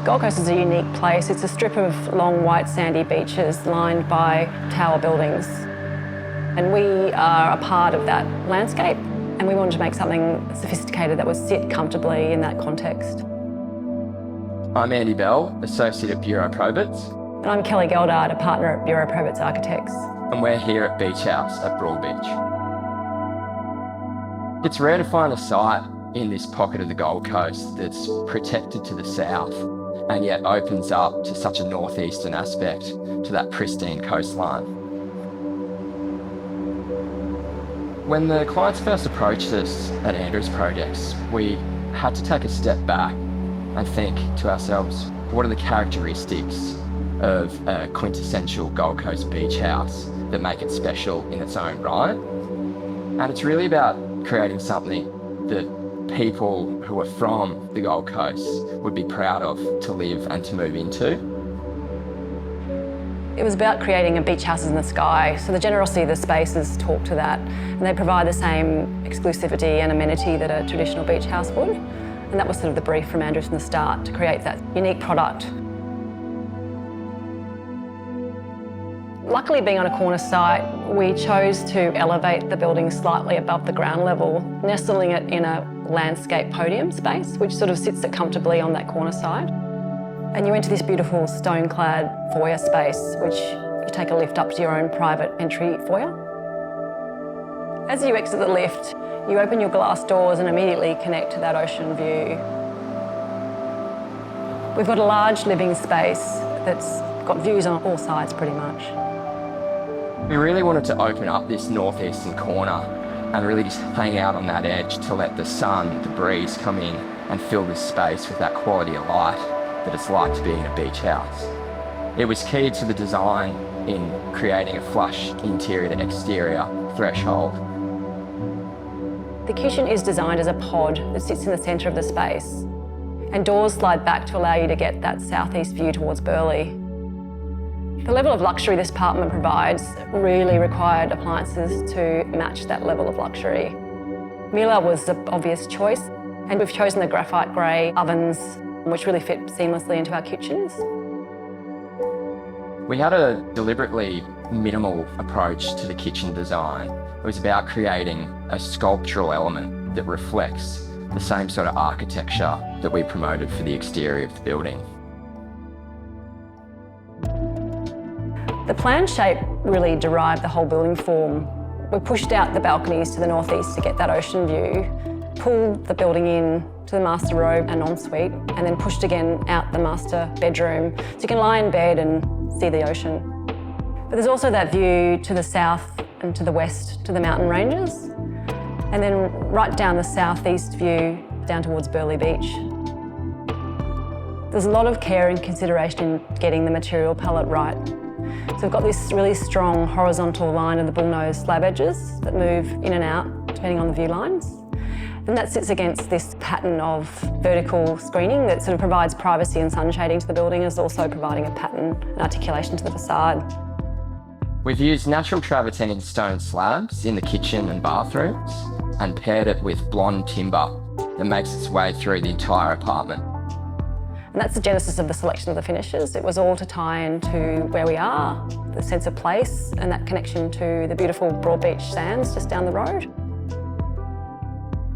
Gold Coast is a unique place. It's a strip of long white sandy beaches lined by tower buildings. And we are a part of that landscape, and we wanted to make something sophisticated that would sit comfortably in that context. I'm Andy Bell, Associate at Bureau Proberts. And I'm Kelly Geldard, a partner at Bureau Proberts Architects. And we're here at Beach House at Broadbeach. It's rare to find a site in this pocket of the Gold Coast that's protected to the south and yet opens up to such a northeastern aspect to that pristine coastline. When the clients first approached us at Andrew's projects, we had to take a step back and think to ourselves, what are the characteristics of a quintessential Gold Coast beach house that make it special in its own right? And it's really about creating something that people who are from the Gold Coast would be proud of to live and to move into. It was about creating a beach house in the sky, so the generosity of the spaces talk to that, and they provide the same exclusivity and amenity that a traditional beach house would. And that was sort of the brief from Andrew from the start, to create that unique product. Luckily, being on a corner site, we chose to elevate the building slightly above the ground level, nestling it in a landscape podium space, which sort of sits it comfortably on that corner side. And you enter this beautiful stone-clad foyer space, which you take a lift up to your own private entry foyer. As you exit the lift, you open your glass doors and immediately connect to that ocean view. We've got a large living space that's got views on all sides pretty much. We really wanted to open up this northeastern corner and really just hang out on that edge to let the sun, the breeze come in and fill this space with that quality of light that it's like to be in a beach house. It was key to the design in creating a flush interior to exterior threshold. The kitchen is designed as a pod that sits in the centre of the space, and doors slide back to allow you to get that southeast view towards Burleigh. The level of luxury this apartment provides really required appliances to match that level of luxury. Miele was the obvious choice, and we've chosen the graphite grey ovens, which really fit seamlessly into our kitchens. We had a deliberately minimal approach to the kitchen design. It was about creating a sculptural element that reflects the same sort of architecture that we promoted for the exterior of the building. The plan shape really derived the whole building form. We pushed out the balconies to the northeast to get that ocean view, pulled the building in to the master robe and ensuite, and then pushed again out the master bedroom so you can lie in bed and see the ocean. But there's also that view to the south and to the west to the mountain ranges, and then right down the southeast view down towards Burleigh Beach. There's a lot of care and consideration in getting the material palette right. So we've got this really strong horizontal line of the bullnose slab edges that move in and out depending on the view lines. And that sits against this pattern of vertical screening that sort of provides privacy and sun shading to the building, as also providing a pattern and articulation to the facade. We've used natural travertine stone slabs in the kitchen and bathrooms and paired it with blonde timber that makes its way through the entire apartment. And that's the genesis of the selection of the finishes. It was all to tie into where we are, the sense of place, and that connection to the beautiful Broadbeach sands just down the road.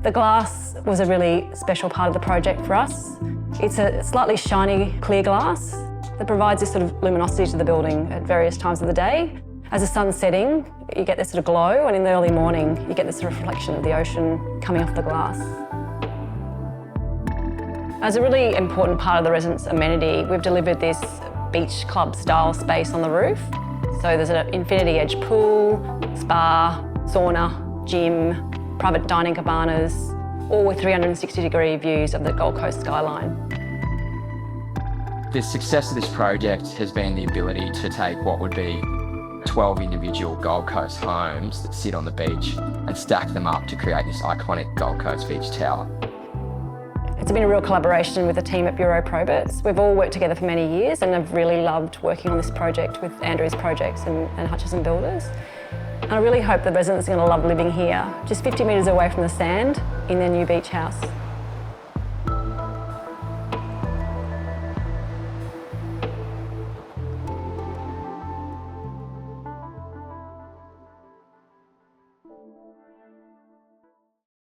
The glass was a really special part of the project for us. It's a slightly shiny, clear glass that provides this sort of luminosity to the building at various times of the day. As the sun's setting, you get this sort of glow, and in the early morning, you get this sort of reflection of the ocean coming off the glass. As a really important part of the residence amenity, we've delivered this beach club style space on the roof. So there's an infinity edge pool, spa, sauna, gym, private dining cabanas, all with 360-degree views of the Gold Coast skyline. The success of this project has been the ability to take what would be 12 individual Gold Coast homes that sit on the beach and stack them up to create this iconic Gold Coast beach tower. It's been a real collaboration with the team at Bureau Proberts. We've all worked together for many years, and I've really loved working on this project with Andrew's projects and Hutchison Builders. And I really hope the residents are going to love living here, just 50 metres away from the sand in their new beach house.